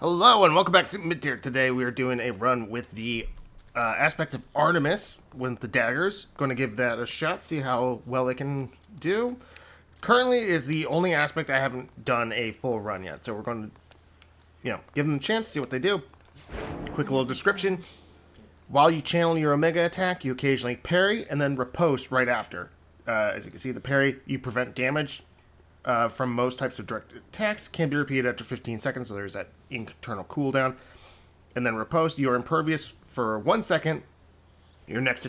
Hello and welcome back to Midtier. Today we are doing a run with the aspect of Artemis with the daggers. Going to give that a shot, see how well they can do. Currently is the only aspect I haven't done a full run yet, so we're going to, give them a chance, see what they do. Quick little description. While you channel your Omega attack, you occasionally parry and then riposte right after. As you can see, the parry, you prevent damage from most types of direct attacks, can be repeated after 15 seconds, so there's that internal cooldown. And then riposte, you are impervious for 1 second. Your next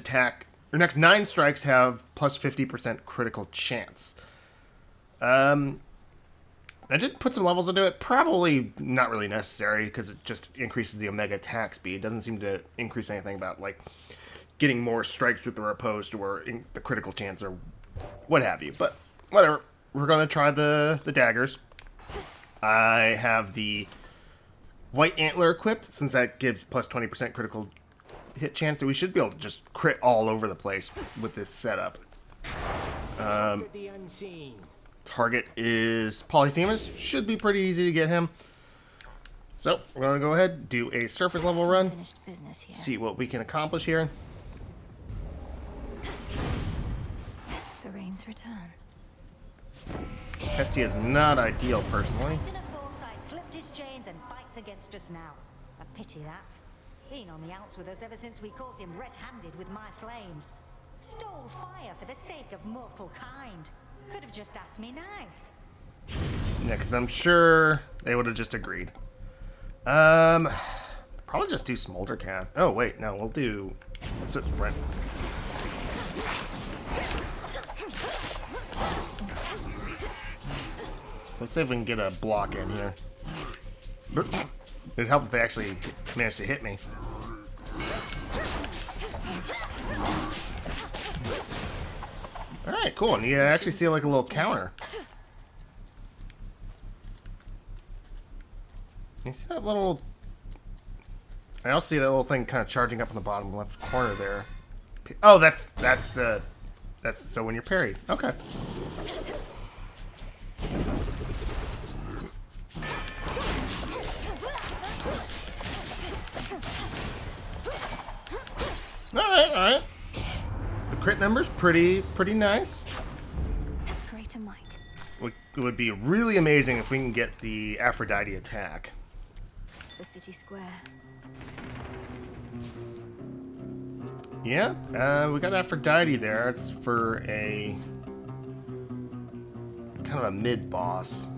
9 strikes have plus 50% critical chance. I did put some levels into it. Probably not really necessary because it just increases the Omega attack speed. It doesn't seem to increase anything about like getting more strikes with the riposte or the critical chance or what have you. But whatever. We're going to try the daggers. I have the white antler equipped since that gives plus 20% critical hit chance. So we should be able to just crit all over the place with this setup. Target is Polyphemus. Should be pretty easy to get him. So we're going to go ahead and do a surface level run. See what we can accomplish here. The rains return. Hestia is not ideal, personally. Slipped his chains and fights against us now. A pity that. Been on the outs with us ever since we caught him red-handed with my flames. Stole fire for the sake of mortal kind. Could have just asked me nice. Yeah, because I'm sure they would have just agreed. Probably just do Smolder Cast. Oh, wait, no, we'll do Soot Sprint. Let's see if we can get a block in here. It'd help if they actually managed to hit me. Alright, cool. And you actually see like a little counter. You see that little... I also see that little thing kind of charging up in the bottom left corner there. Oh, that's so when you're parried. Okay. Alright. The crit number's pretty nice. Greater might. It would be really amazing if we can get the Aphrodite attack. The city square. Yeah, we got Aphrodite there. It's for a kind of a mid-boss.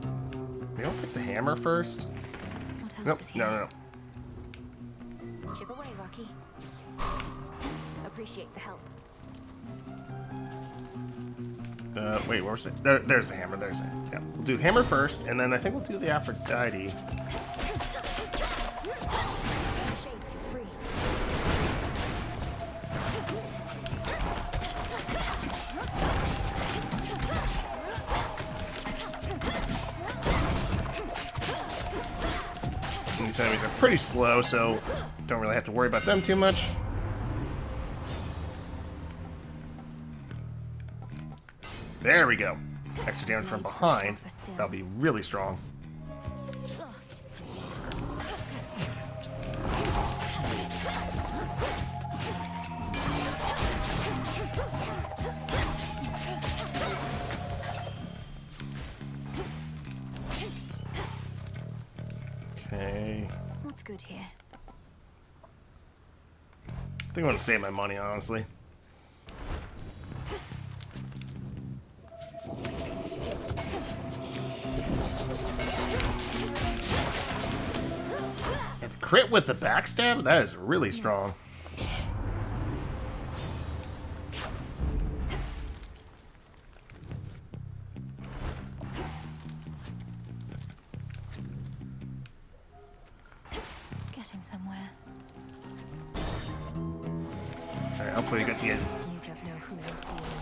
We don't take the hammer first? What else Nope, is here? no. Chip away, Rocky. Appreciate the help. Wait, where was it? There's the hammer, Yeah, we'll do hammer first, and then I think we'll do the Aphrodite. Shades, you're free. And these enemies are pretty slow, so don't really have to worry about them too much. There we go. Extra damage from behind. That'll be really strong. Lost. Okay. What's good here? I think I want to save my money, honestly. And crit with the backstab? That is really strong. Getting somewhere. Alright, hopefully we get the end. You don't know who you're dealing with.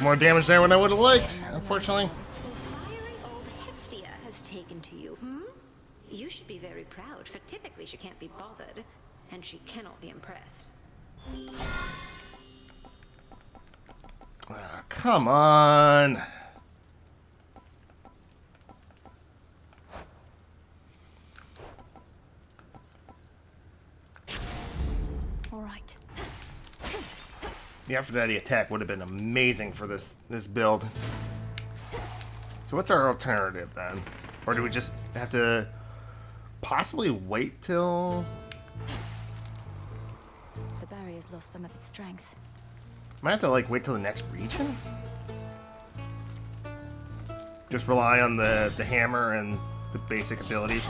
More damage there than I would have liked, unfortunately. So fiery old Hestia has taken to you, hmm? You should be very proud, for typically she can't be bothered, and she cannot be impressed. Ah, come on. All right. The Aphrodite attack would have been amazing for this build. So what's our alternative then? Or do we just have to possibly wait till... The barrier's lost some of its strength. Might have to like wait till the next region? Just rely on the hammer and the basic ability.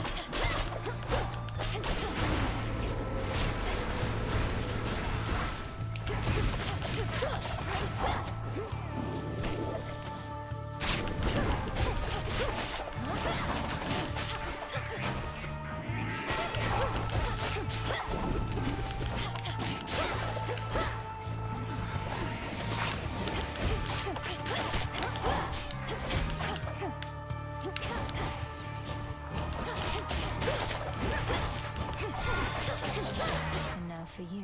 And now for you.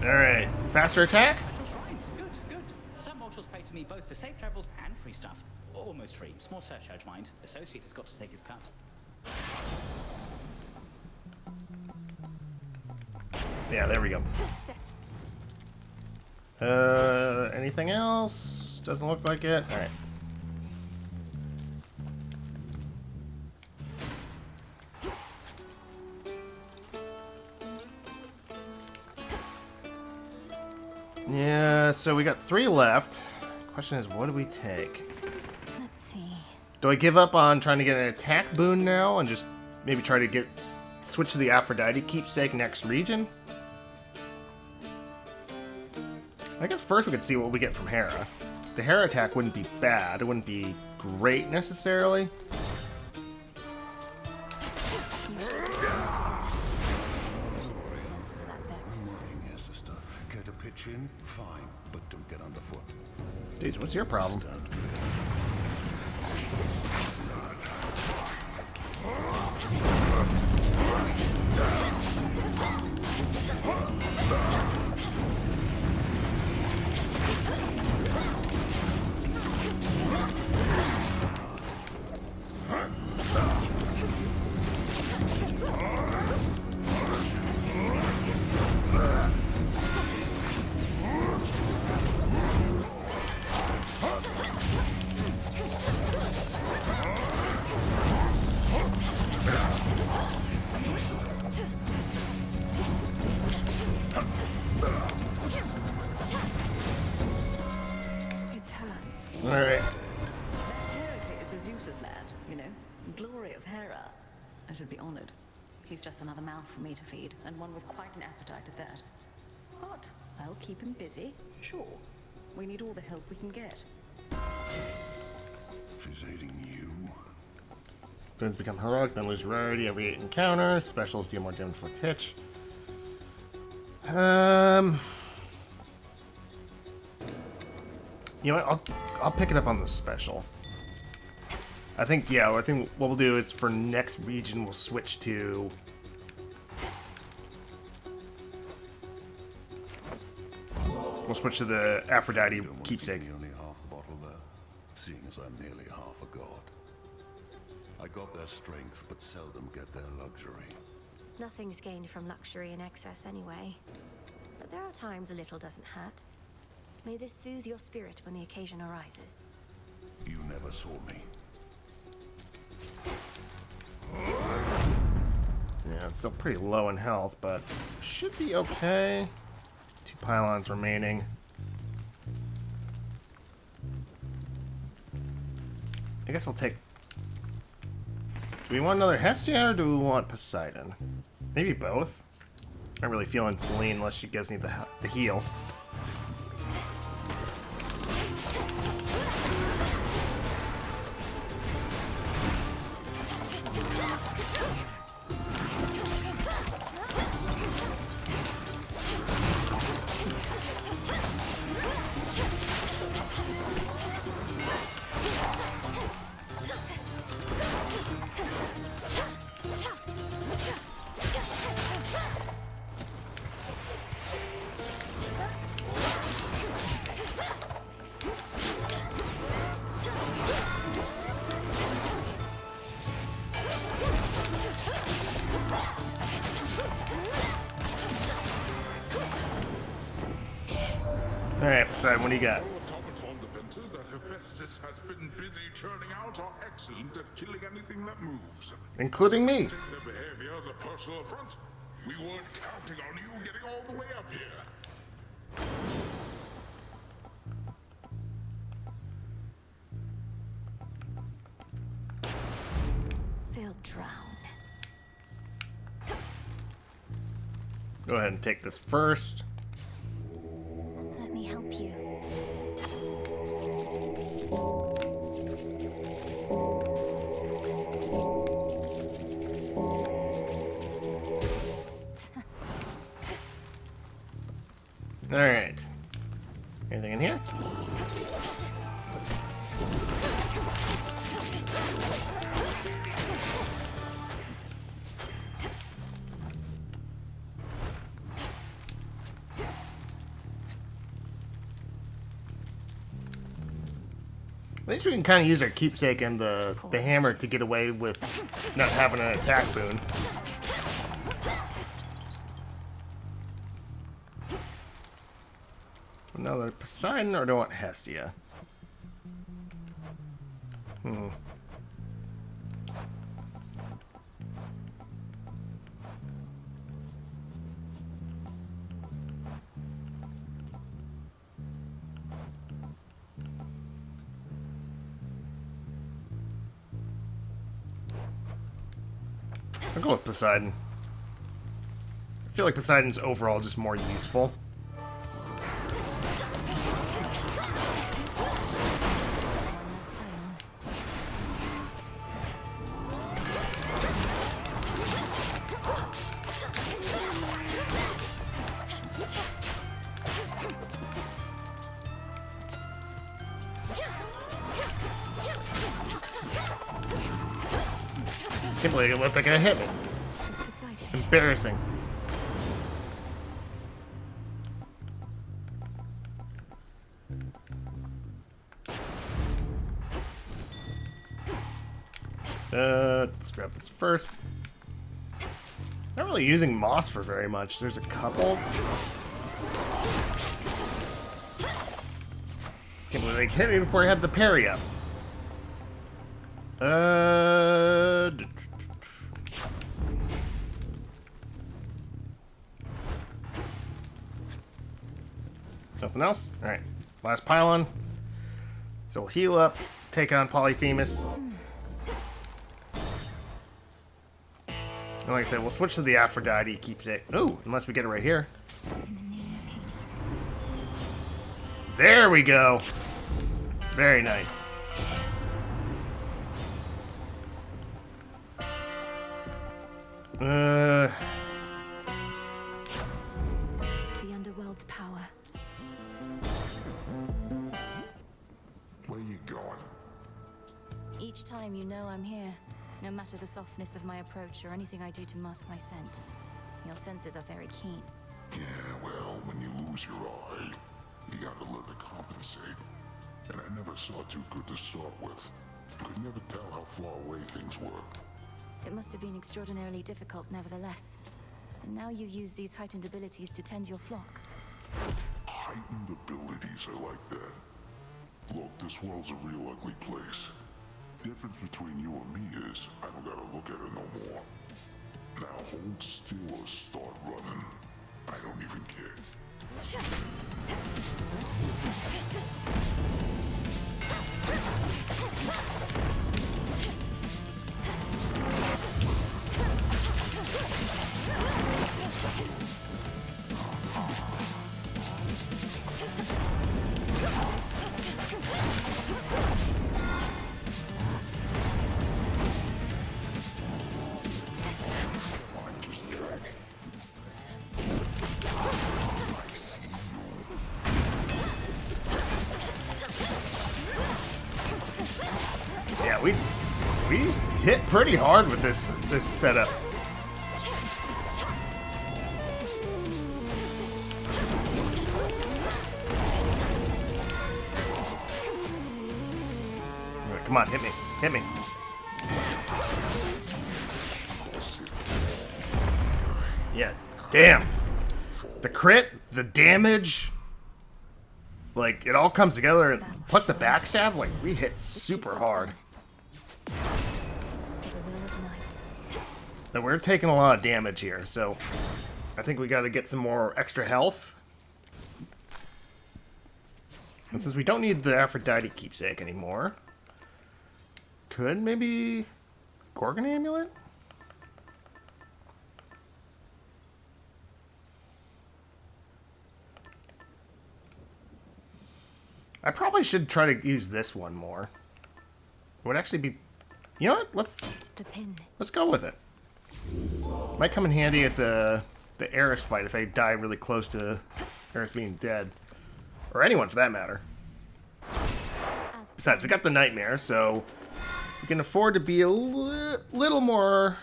Alright, faster attack? Shrines. Good, good. Some mortals pay to me both for safe travels and free stuff. Almost free. Small surcharge, mind. Associate has got to take his cut. Yeah, there we go. Set. Anything else? Doesn't look like it. Alright. Yeah, so we got 3 left. Question is, what do we take? Let's see. Do I give up on trying to get an attack boon now and just maybe try to switch to the Aphrodite keepsake next region? I guess first we could see what we get from Hera. The Hera attack wouldn't be bad. It wouldn't be great necessarily. I'm working here, sister. Care to pitch in? Fine, but don't get underfoot. Jeez, what's your problem? Stand It's her. Alright. Heracles is Zeus's lad, you know. Glory of Hera. I should be honored. He's just another mouth for me to feed, and one with quite an appetite at that. But I'll keep him busy, sure. We need all the help we can get. She's aiding you. Boons become heroic, then lose rarity every 8 encounters. Specials deal more damage for Titch. You know what? I'll pick it up on the special. I think what we'll do is for next region we'll switch to the Aphrodite Don't want to keepsake. give me only half the bottle there, seeing as I'm nearly half a god. I got their strength, but seldom get their luxury. Nothing's gained from luxury in excess anyway. But there are times a little doesn't hurt. May this soothe your spirit when the occasion arises. You never saw me. Yeah, it's still pretty low in health, but should be okay. 2 pylons remaining. I guess we'll take... Do we want another Hestia or do we want Poseidon? Maybe both. I'm not really feeling Selene unless she gives me the heal. Alright, Poseidon, what do you got? Automaton defenses that Hephaestus has been busy churning out are excellent at killing anything that moves. Including me. Take their behavior as a personal affront. We weren't counting on you getting all the way up here. They'll drown. Go ahead and take this first. Let me help you. Alright. Anything in here? At least we can kind of use our keepsake and the hammer to get away with not having an attack boon. Another Poseidon, or do I want Hestia? I'll go with Poseidon. I feel like Poseidon's overall just more useful. Can't believe it looked like I hit me. Embarrassing. Let's grab this first. Not really using moss for very much. There's a couple. Can't believe they hit me before I had the parry up. Nothing else? Alright. Last pylon. So we'll heal up, take on Polyphemus. And like I said, we'll switch to the Aphrodite keepsake. Oh, unless we get it right here. In the name of Hades. There we go. Very nice. The underworld's power. Where you going? Each time you know I'm here, no matter the softness of my approach or anything I do to mask my scent. Your senses are very keen. Yeah, well, when you lose your eye, you gotta learn to compensate. And I never saw too good to start with. Could never tell how far away things were. It must have been extraordinarily difficult, nevertheless. And now you use these heightened abilities to tend your flock. Heightened abilities are like that. Look, this world's a real ugly place. Difference between you and me is I don't gotta look at her no more. Now hold still or start running. I don't even care. Yeah, we hit pretty hard with this setup. Alright, come on, hit me. Hit me. Yeah, damn. The crit, the damage. Like, it all comes together, and plus the backstab, like, we hit super hard. For the will of night. And we're taking a lot of damage here, so I think we gotta get some more extra health. And since we don't need the Aphrodite keepsake anymore, could maybe Gorgon amulet? I probably should try to use this one more. It would actually be, you know what? The pin. Let's go with it. Might come in handy at the Eris fight if I die really close to Eris being dead. Or anyone for that matter. Besides, we got the Nightmare, so we can afford to be a little more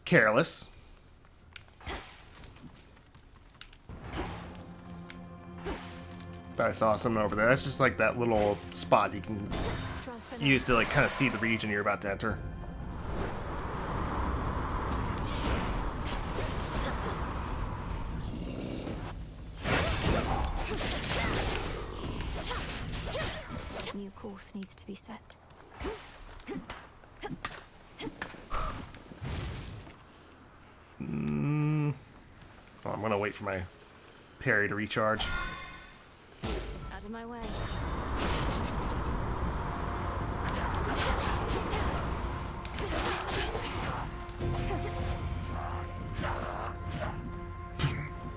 careless. I saw something over there. That's just like that little spot you can use to like kind of see the region you're about to enter. New course needs to be set. Oh, I'm gonna wait for my parry to recharge. Out of my way.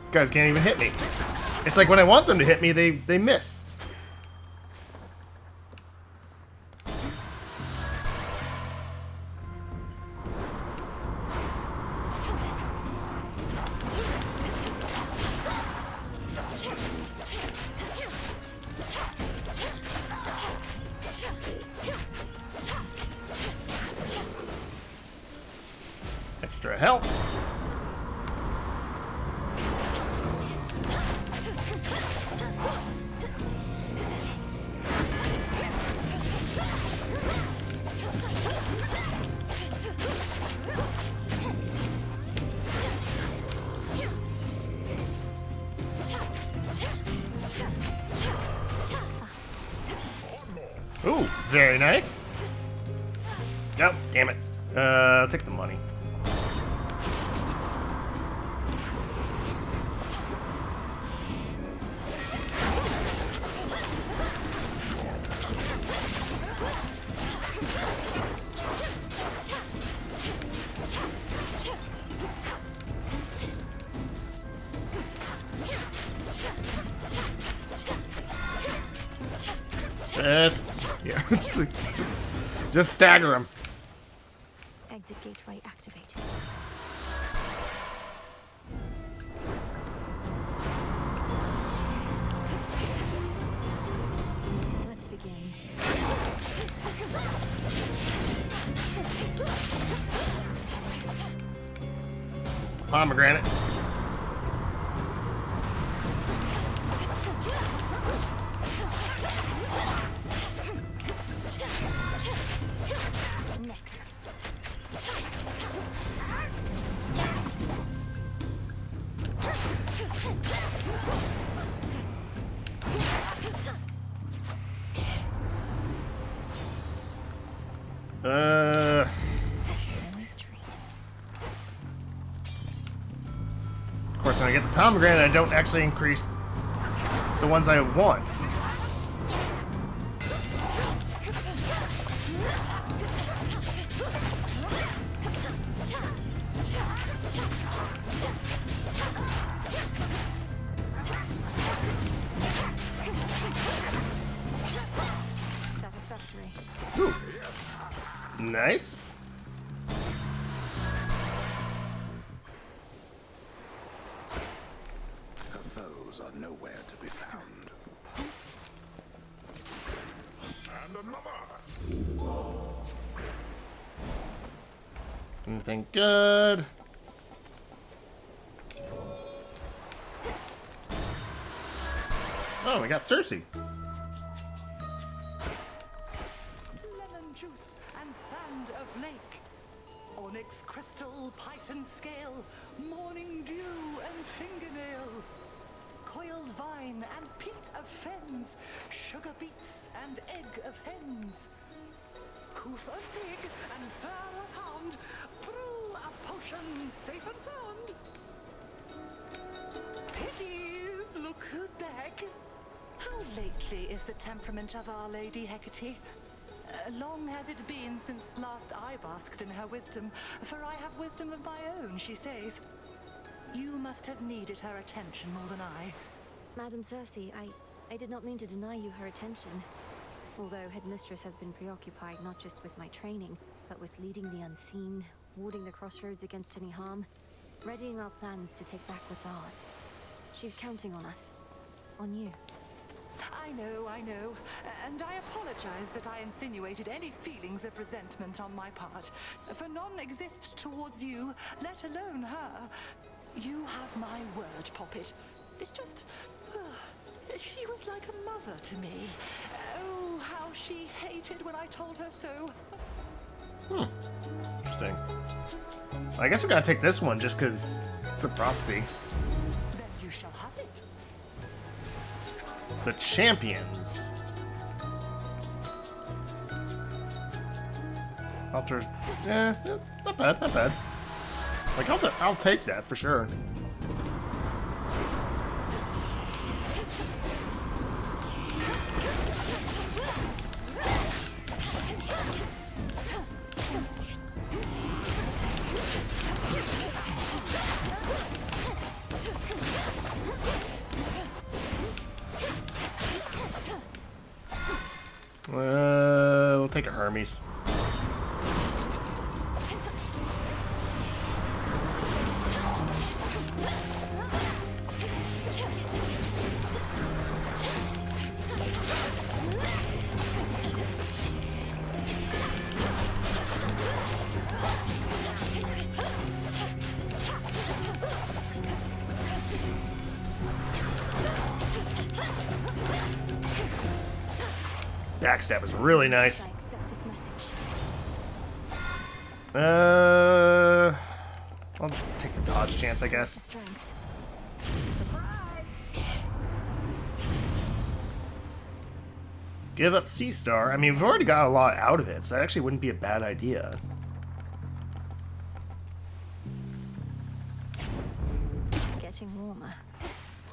These guys can't even hit me. It's like when I want them to hit me, they miss. Extra health. Ooh, very nice. Oh, damn it. I'll take the money. Yeah. just stagger him. Exit gateway activated. Let's begin. Pomegranate. Next. Always a treat. Of course, when I get the pomegranate, I don't actually increase the ones I want. Satisfactory. Ooh. Nice. Her foes are nowhere to be found. And another! Anything good? Oh, we got Cersei. Lemon juice and sand of lake, onyx crystal, python scale, morning dew and fingernail, coiled vine and peat of fens, sugar beets and egg of hens, hoof of pig and fur of hound, brew a potion safe and sound. Piggies, look who's back. How lately is the temperament of Our Lady Hecate? Long has it been since last I basked in her wisdom, for I have wisdom of my own, she says. You must have needed her attention more than I. Madam Cersei, I did not mean to deny you her attention. Although Headmistress has been preoccupied not just with my training, but with leading the unseen, warding the crossroads against any harm, readying our plans to take back what's ours. She's counting on us. On you. I know, and I apologize that I insinuated any feelings of resentment on my part, for none exist towards you, let alone her. You have my word, Poppet. It's just... she was like a mother to me. Oh, how she hated when I told her so. Interesting. I guess we gotta take this one just because it's a prophecy. Then you shall have it. The champions. Alter. Not bad, not bad. Like, I'll take that for sure. We'll take a Hermes. Backstab is really nice. I'll take the dodge chance, I guess. Give up Sea Star. I mean, we've already got a lot out of it, so that actually wouldn't be a bad idea. Getting warmer.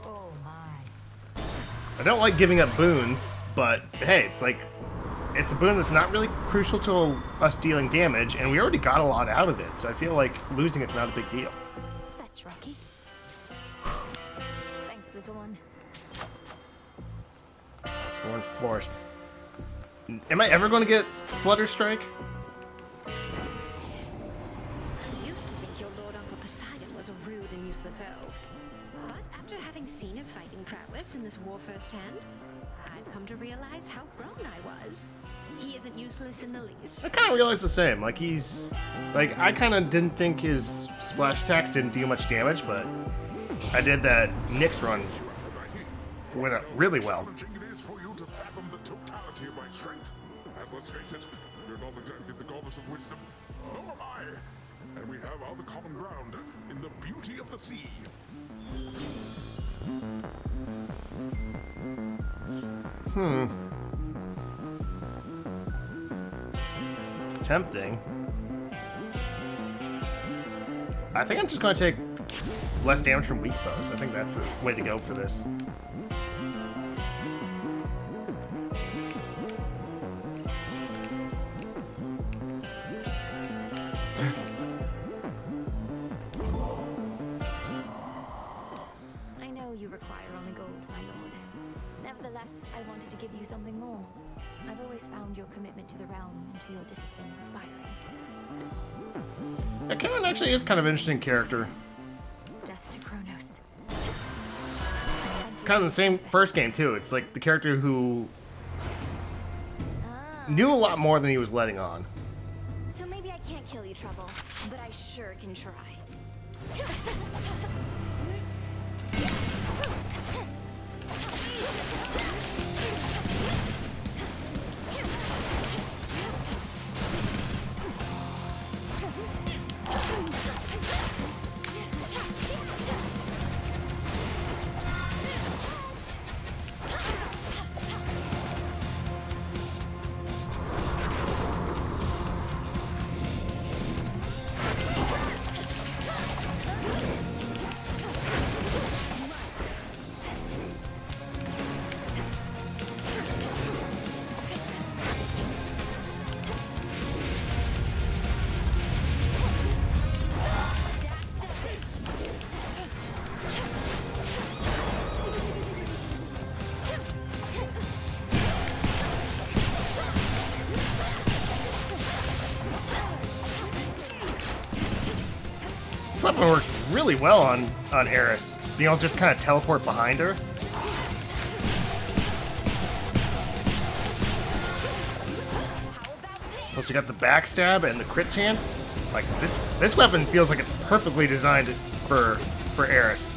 Oh my. I don't like giving up boons, but hey, it's like, it's a boon that's not really crucial to us dealing damage, and we already got a lot out of it, so I feel like losing it's not a big deal. Fetch, Rocky. Thanks, little one. Orange flourish. Am I ever going to get Flutter Strike? I used to think your Lord Uncle Poseidon was a rude and useless elf. But after having seen his fighting prowess in this war firsthand, I've come to realize how wrong I was. He isn't useless in the least. I kind of realized the same. Like, he's... Like, I kind of didn't think his splash attacks didn't do much damage, but I did that Nyx run. Went up really well. It is for you to fathom the totality of my strength. And let's face it, you're not exactly the goddess of wisdom. Nor am I. And we have other common ground in the beauty of the sea. It's tempting. I think I'm just going to take less damage from weak foes. I think that's the way to go for this. I know you require only gold, my lord. Nevertheless, I wanted to give you something more. I've always found your commitment to the realm and to your discipline inspiring. Yeah, Karen actually is kind of an interesting character. Death to Kronos. It's kind of the same first game, too. It's like the character who knew a lot more than he was letting on. So maybe I can't kill you, Trouble, but I sure can try. This weapon works really well on Eris. Being able to just kind of teleport behind her. Plus you got the backstab and the crit chance. Like this weapon feels like it's perfectly designed for Eris.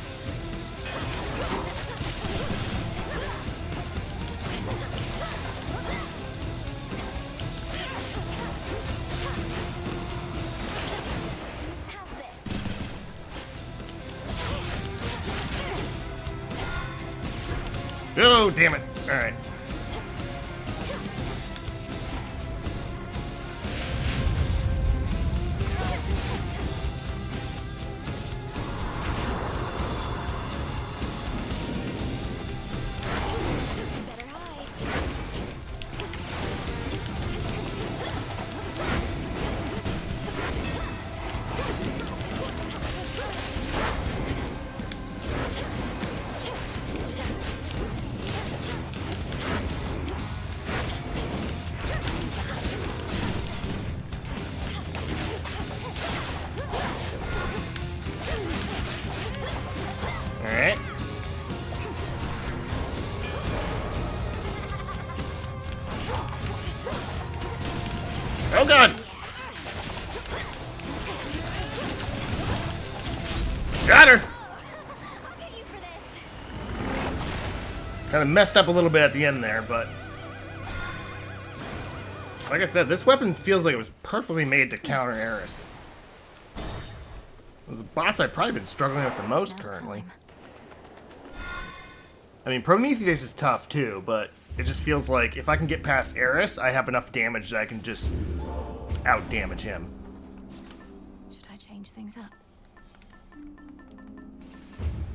Oh, damn it. All right. Alright. Oh god! Got her! Kind of messed up a little bit at the end there, but like I said, this weapon feels like it was perfectly made to counter Eris. It was a boss I've probably been struggling with the most currently. I mean, Prometheus is tough too, but it just feels like if I can get past Eris, I have enough damage that I can just out-damage him. Should I change things up?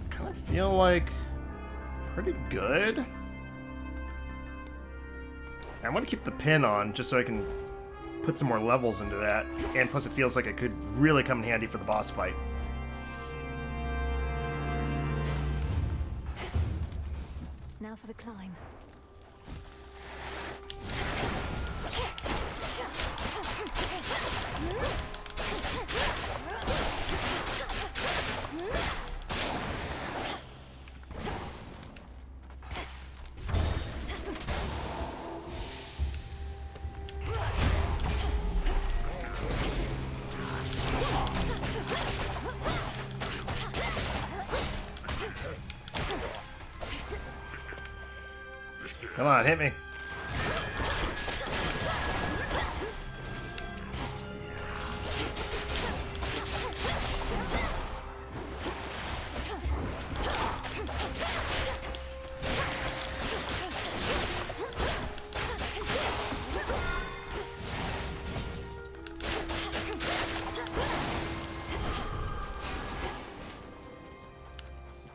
Kind of feel like pretty good. I want to keep the pin on just so I can put some more levels into that, and plus it feels like it could really come in handy for the boss fight. Now for the climb. Come on, hit me.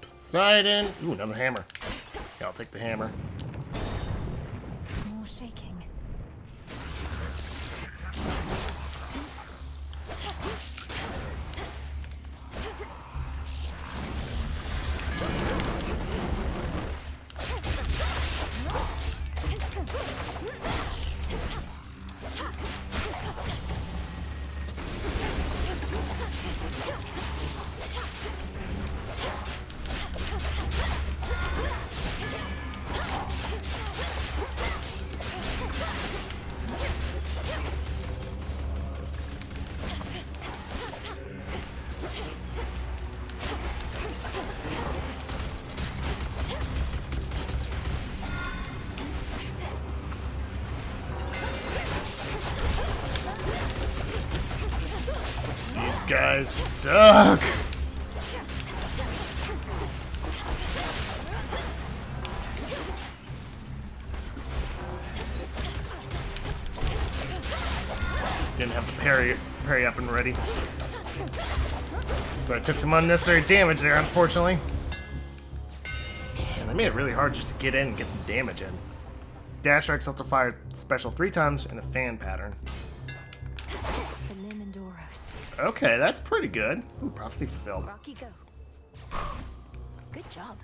Poseidon. Ooh, another hammer. Yeah, I'll take the hammer. More shaking. These guys suck. Didn't have the parry up and ready. So I took some unnecessary damage there, unfortunately. And they made it really hard just to get in and get some damage in. Dash strikes up to fire special 3 times in a fan pattern. The limb and Moros. Okay, that's pretty good. Ooh, prophecy fulfilled. Rocky, go. Good job.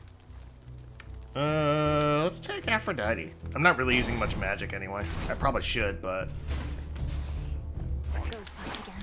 Let's take Aphrodite. I'm not really using much magic anyway. I probably should, but Go fight again.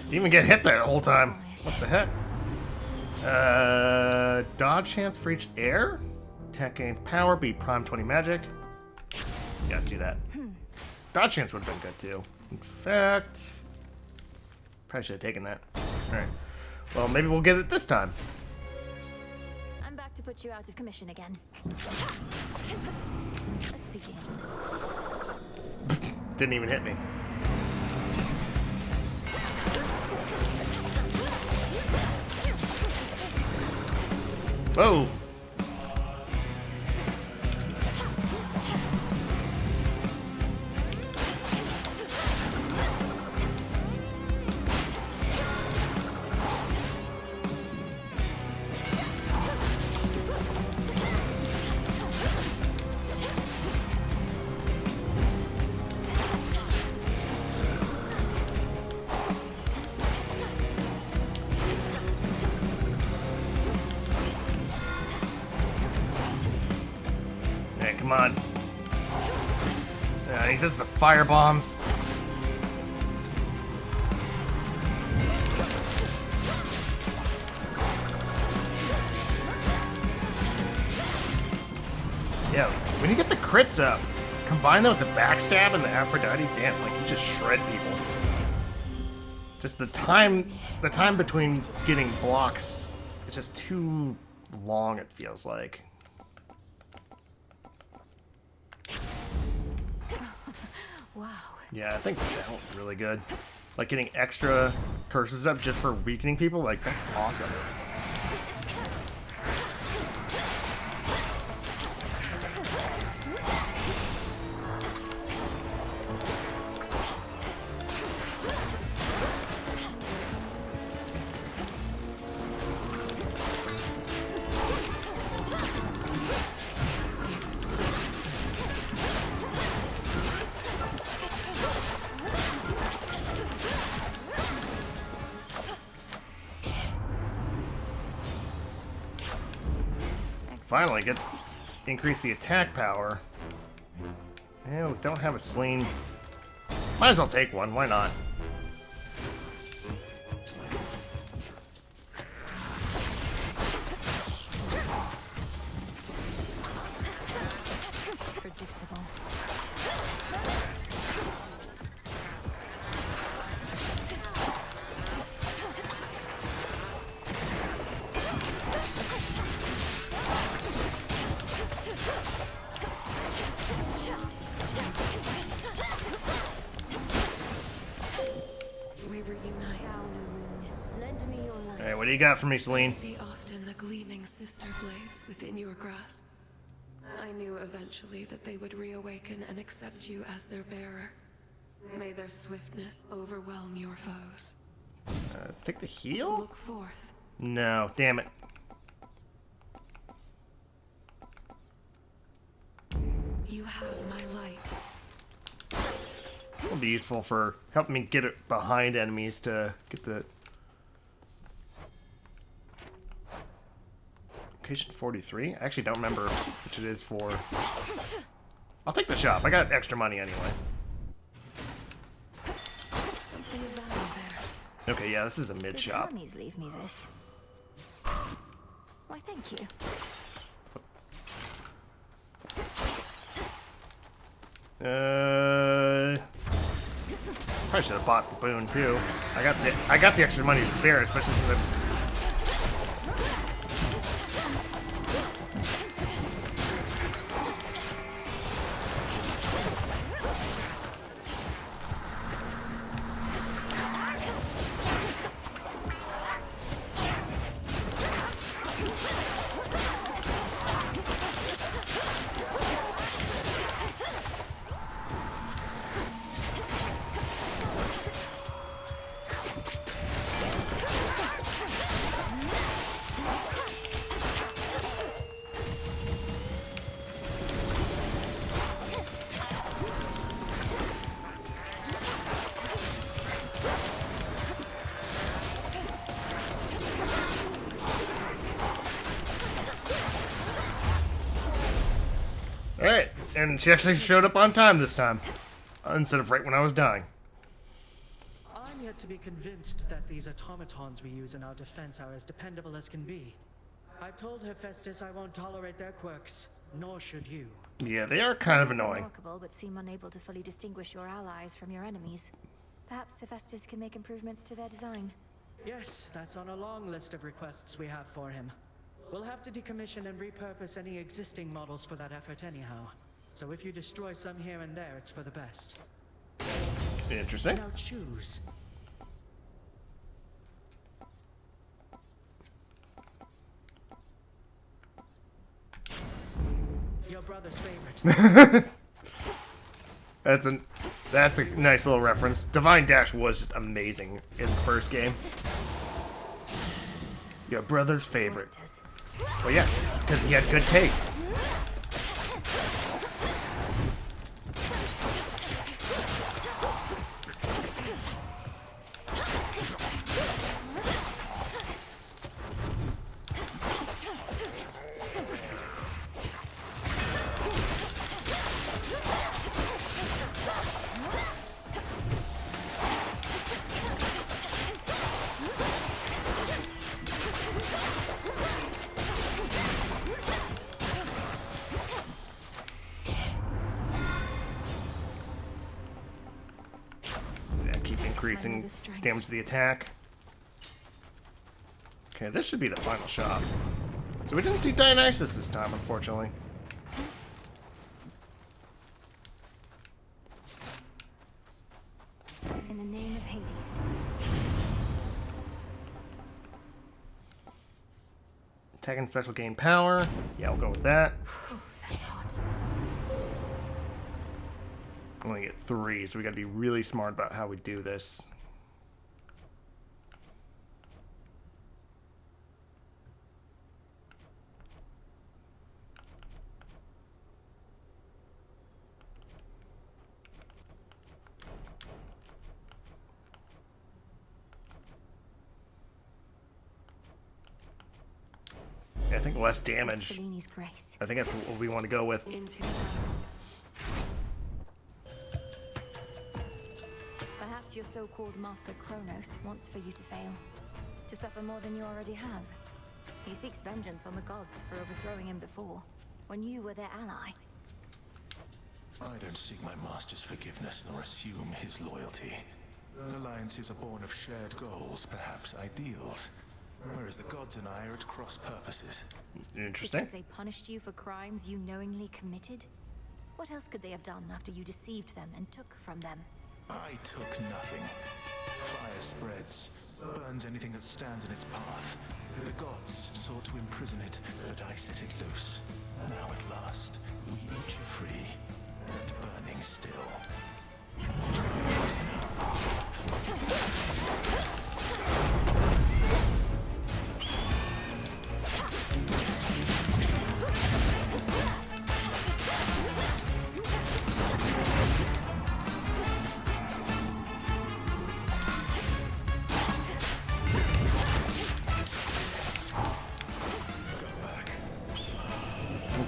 Didn't even get hit that whole time. What the heck? Dodge chance for each air. Attack gains power, beat prime 20 magic. Yeah, let's do that. Dodge chance would have been good too. In fact, probably should have taken that. Alright. Well, maybe we'll get it this time. I'm back to put you out of commission again. Let's begin. Didn't even hit me. Whoa! Come on. Yeah, he does the fire bombs. Yeah, when you get the crits up, combine that with the backstab and the Aphrodite, damn, like you just shred people. Just the time between getting blocks, it's just too long, it feels like. Wow. Yeah, I think that was really good. Like getting extra curses up just for weakening people, like that's awesome. Finally, increase the attack power. Yeah, we don't have a sling. Might as well take one. Why not? Predictable. We reunite. Lend me your light. Hey, what do you got for me, Celine? I see often the gleaming sister blades within your grasp. I knew eventually that they would reawaken and accept you as their bearer. May their swiftness overwhelm your foes. Let's take the heal? Look forth. No, damn it. You have my light. It'll be useful for helping me get it behind enemies to get the... Location 43? I actually don't remember which it is for. I'll take the shop. I got extra money anyway. Something of value there. Okay, yeah, this is a mid Did shop. Hermes leave me this? Why, thank you. Probably should have bought the boon too. I got the extra money to spare, especially since I'm... Alright, and she actually showed up on time this time. Instead of right when I was dying. I'm yet to be convinced that these automatons we use in our defense are as dependable as can be. I've told Hephaestus I won't tolerate their quirks, nor should you. Yeah, they are kind of annoying. Remarkable, but seem unable to fully distinguish your allies from your enemies. Perhaps Hephaestus can make improvements to their design. Yes, that's on a long list of requests we have for him. We'll have to decommission and repurpose any existing models for that effort anyhow. So if you destroy some here and there, it's for the best. Interesting. Now choose. Your brother's favorite. That's a nice little reference. Divine Dash was just amazing in the first game. Your brother's favorite. Well, yeah, because he had good taste. Increasing damage to the attack. Okay, this should be the final shot. So we didn't see Dionysus this time, unfortunately. In the name of Hades. Attack and special gain power. Yeah, we'll go with that. Whew, that's hot. I only get 3, so we gotta be really smart about how we do this. Yeah, I think less damage. I think that's what we want to go with. Perhaps your so-called Master Kronos wants for you to fail. To suffer more than you already have. He seeks vengeance on the gods for overthrowing him before, when you were their ally. I don't seek my master's forgiveness nor assume his loyalty. Alliances are born of shared goals, perhaps ideals. Whereas the gods and I are at cross purposes. Interesting. Because they punished you for crimes you knowingly committed? What else could they have done after you deceived them and took from them? I took nothing. Fire spreads, burns anything that stands in its path. The gods sought to imprison it, but I set it loose. Now at last, we each are free, and burning still.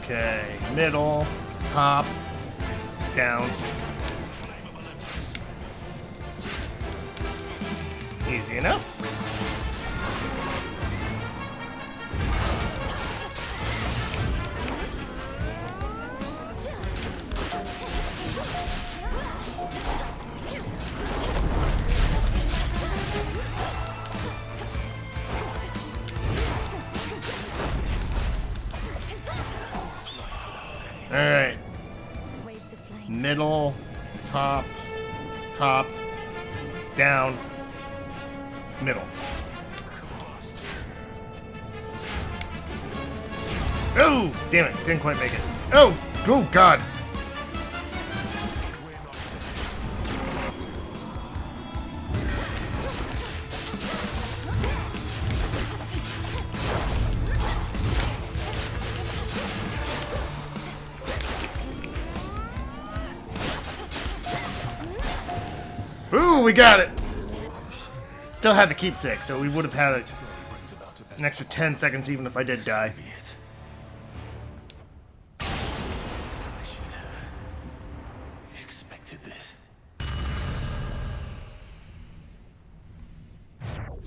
Okay, middle, top, down. Easy enough. All right. Middle, top, down, middle. Oh, damn it. Didn't quite make it. Oh, oh God. Ooh, we got it. Still had the keepsake, so we would have had an extra 10 seconds even if I did die. I should have expected this.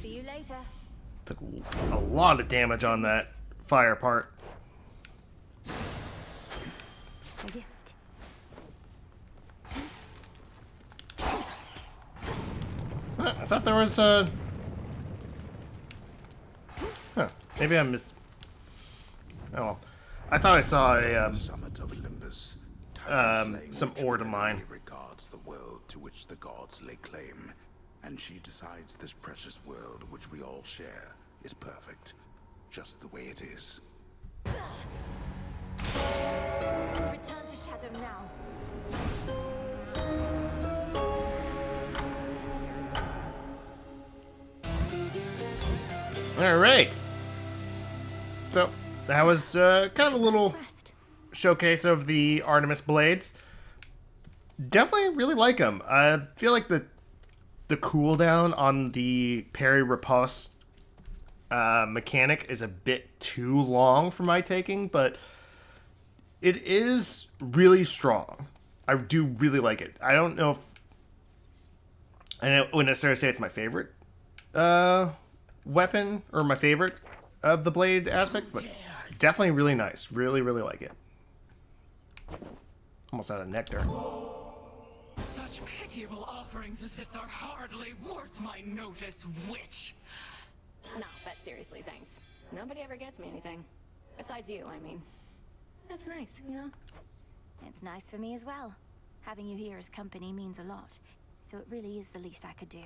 See you later. Took a lot of damage on that fire part. A gift. I thought there was a... Huh. Maybe I missed... Oh well. I thought I saw a, Summit of Olympus, some ore to mine. Regards the world to which the gods lay claim, and she decides this precious world which we all share is perfect, just the way it is. Return to Shadow now. All right. So that was kind of a little showcase of the Artemis blades. Definitely really like them. I feel like the cooldown on the parry riposte mechanic is a bit too long for my taking, but it is really strong. I do really like it. I don't know if I wouldn't necessarily say it's my favorite weapon or my favorite of the blade aspect, but it's definitely really nice. Really, really like it. Almost out of nectar. Such pitiable offerings as this are hardly worth my notice, witch. No, but seriously, thanks. Nobody ever gets me anything. Besides you, I mean. That's nice, you know? It's nice for me as well. Having you here as company means a lot, so it really is the least I could do.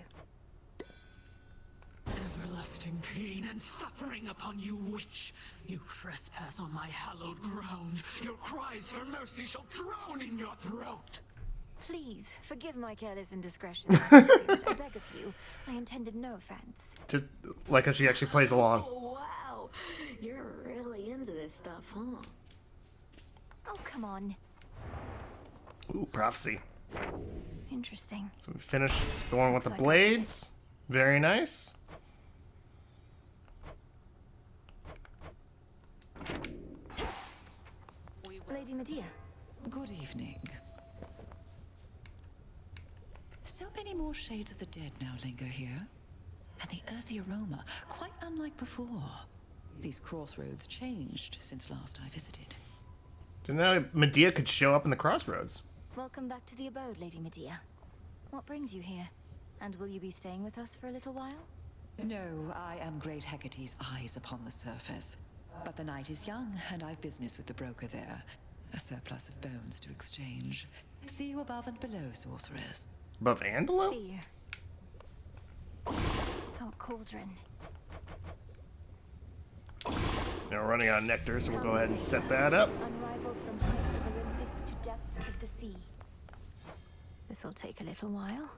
Everlasting pain and suffering upon you, witch. You trespass on my hallowed ground. Your cries for mercy shall drown in your throat. Please, forgive my careless indiscretion. I beg of you. I intended no offense. Just like how she actually plays along. Oh, wow. You're really into this stuff, huh? Oh, come on. Ooh, prophecy. Interesting. So we finished the one with the Looks like blades. Very nice. Lady Medea. Good evening. So many more shades of the dead now linger here, and the earthy aroma, quite unlike before. These crossroads changed since last I visited. Didn't know Medea could show up in the crossroads. Welcome back to the abode, Lady Medea. What brings you here? And will you be staying with us for a little while? No, I am Great Hecate's eyes upon the surface. But the night is young, and I've business with the broker there. A surplus of bones to exchange. See you above and below, sorceress. Above and below? See you. Oh, cauldron. Now we're running out of nectar, so we'll go ahead and set that up. Unrivaled from heights of Olympus to depths of the sea. This'll take a little while.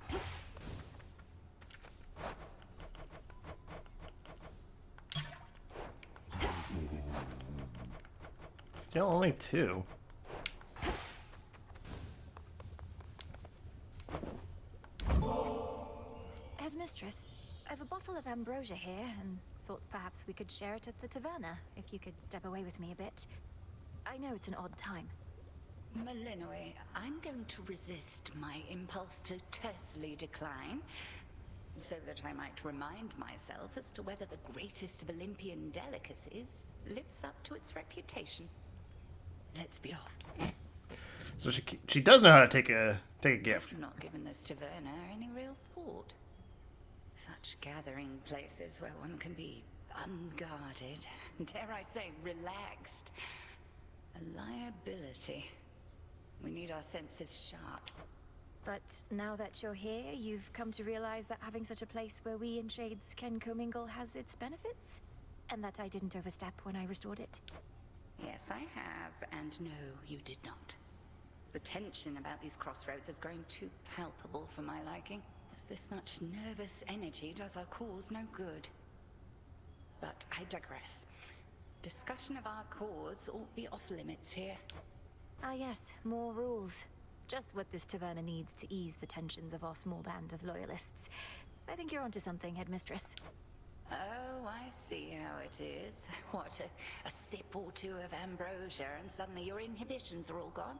Still only 2. Headmistress, I've a bottle of ambrosia here, and thought perhaps we could share it at the taverna, if you could step away with me a bit. I know it's an odd time. Malinois, I'm going to resist my impulse to tersely decline, so that I might remind myself as to whether the greatest of Olympian delicacies lives up to its reputation. Let's be off. So she does know how to take a gift. I've not given this taverna any real thought. Such gathering places where one can be unguarded, dare I say relaxed. A liability. We need our senses sharp. But now that you're here, you've come to realize that having such a place where we and Shades can commingle has its benefits? And that I didn't overstep when I restored it? Yes, I have, and no, you did not. The tension about these crossroads has grown too palpable for my liking, as this much nervous energy does our cause no good. But I digress. Discussion of our cause ought be off limits here. Ah yes, more rules. Just what this taverna needs to ease the tensions of our small band of loyalists. I think you're onto something, Headmistress. Oh, I see how it is. What, a sip or two of ambrosia and suddenly your inhibitions are all gone?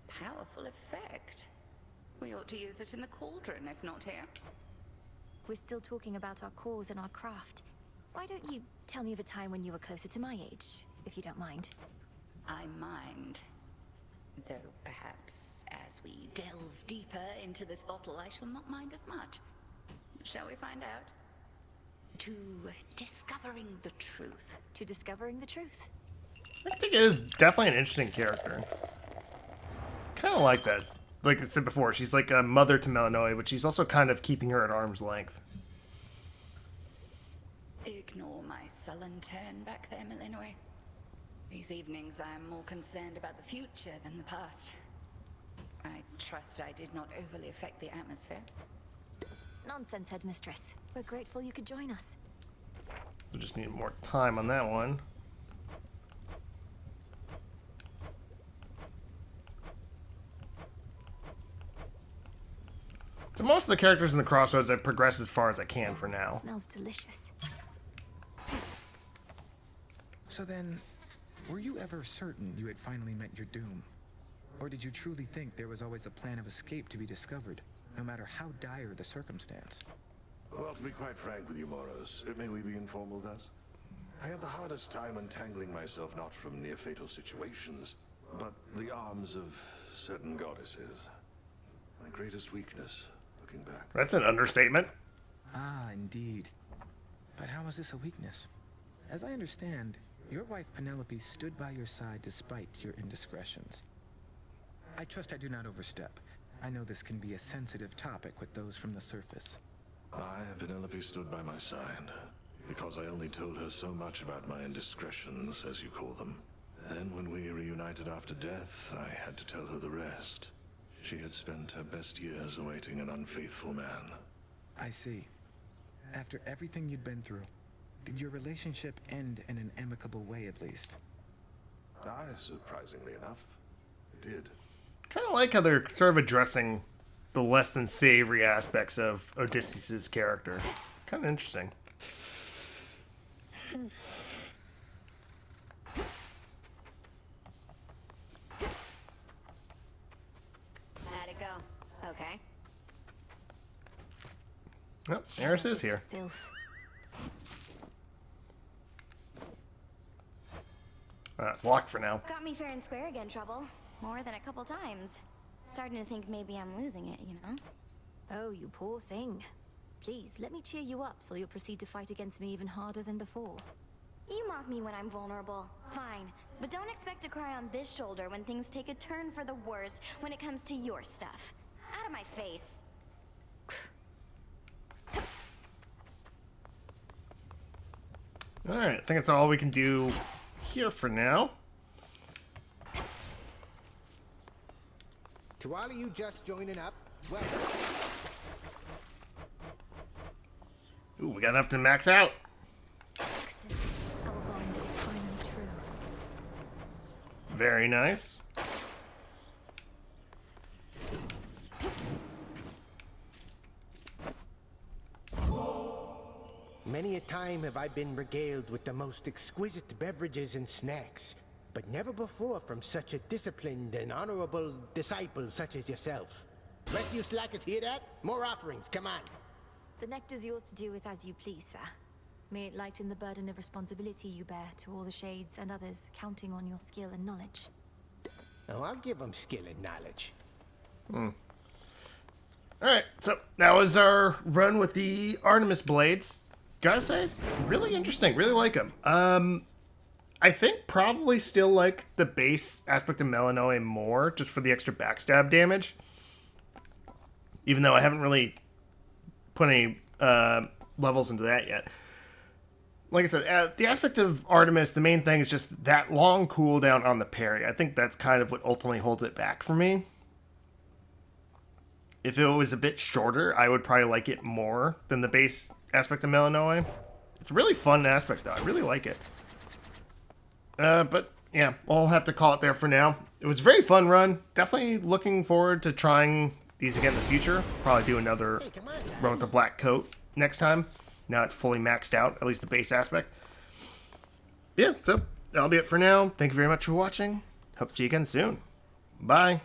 A powerful effect. We ought to use it in the cauldron, if not here. we're still talking about our cause and our craft. Why don't you tell me of a time when you were closer to my age, if you don't mind? I mind. Though perhaps as we delve deeper into this bottle, I shall not mind as much. Shall we find out? To discovering the truth. To discovering the truth. I think it is definitely an interesting character. Kind of like that. Like I said before, she's like a mother to Melinoe, but she's also kind of keeping her at arm's length. Ignore my sullen turn back there, Melinoe. These evenings I am more concerned about the future than the past. I trust I did not overly affect the atmosphere. Nonsense, Headmistress. We're grateful you could join us. We just need more time on that one. So most of the characters in the Crossroads, I've progressed as far as I can for now. Smells delicious. So then, were you ever certain you had finally met your doom? Or did you truly think there was always a plan of escape to be discovered, no matter how dire the circumstance? Well, to be quite frank with you, Moros, may we be informal thus? I had the hardest time untangling myself not from near-fatal situations, but the arms of certain goddesses. My greatest weakness, looking back. That's an understatement. Ah, indeed. But how was this a weakness? As I understand, your wife Penelope stood by your side despite your indiscretions. I trust I do not overstep. I know this can be a sensitive topic with those from the surface. Penelope stood by my side, because I only told her so much about my indiscretions, as you call them. Then when we reunited after death, I had to tell her the rest. She had spent her best years awaiting an unfaithful man. I see. After everything you'd been through, did your relationship end in an amicable way at least? Surprisingly enough, it did. Kind of like how they're sort of addressing the less than savory aspects of Odysseus' character. It's kind of interesting. How'd it go? Okay. Oh, Eris is here. Filth. It's locked for now. Got me fair and square again, Trouble. More than a couple times. Starting to think maybe I'm losing it, you know? Oh, you poor thing. Please, let me cheer you up so you'll proceed to fight against me even harder than before. You mock me when I'm vulnerable. Fine. But don't expect to cry on this shoulder when things take a turn for the worse when it comes to your stuff. Out of my face. Alright, I think that's all we can do here for now. To all of you just joining up, welcome. Ooh, we got enough to max out. Excellent. Our bond is finally true. Very nice. Many a time have I been regaled with the most exquisite beverages and snacks, but never before from such a disciplined and honorable disciple such as yourself. Rest of you slackers hear that? More offerings, come on. The nectar's yours to do with as you please, sir. May it lighten the burden of responsibility you bear to all the shades and others counting on your skill and knowledge. Oh, I'll give them skill and knowledge. Alright, so that was our run with the Artemis Blades. Gotta say, really interesting. Really like them. I think probably still like the base aspect of Melinoe more, just for the extra backstab damage. Even though I haven't really put any levels into that yet. Like I said, the aspect of Artemis, the main thing is just that long cooldown on the parry. I think that's kind of what ultimately holds it back for me. If it was a bit shorter, I would probably like it more than the base aspect of Melinoe. It's a really fun aspect, though. I really like it. But, yeah, I'll have to call it there for now. It was a very fun run. Definitely looking forward to trying these again in the future. Probably do another run with the black coat next time. Now it's fully maxed out, at least the base aspect. Yeah, so that'll be it for now. Thank you very much for watching. Hope to see you again soon. Bye.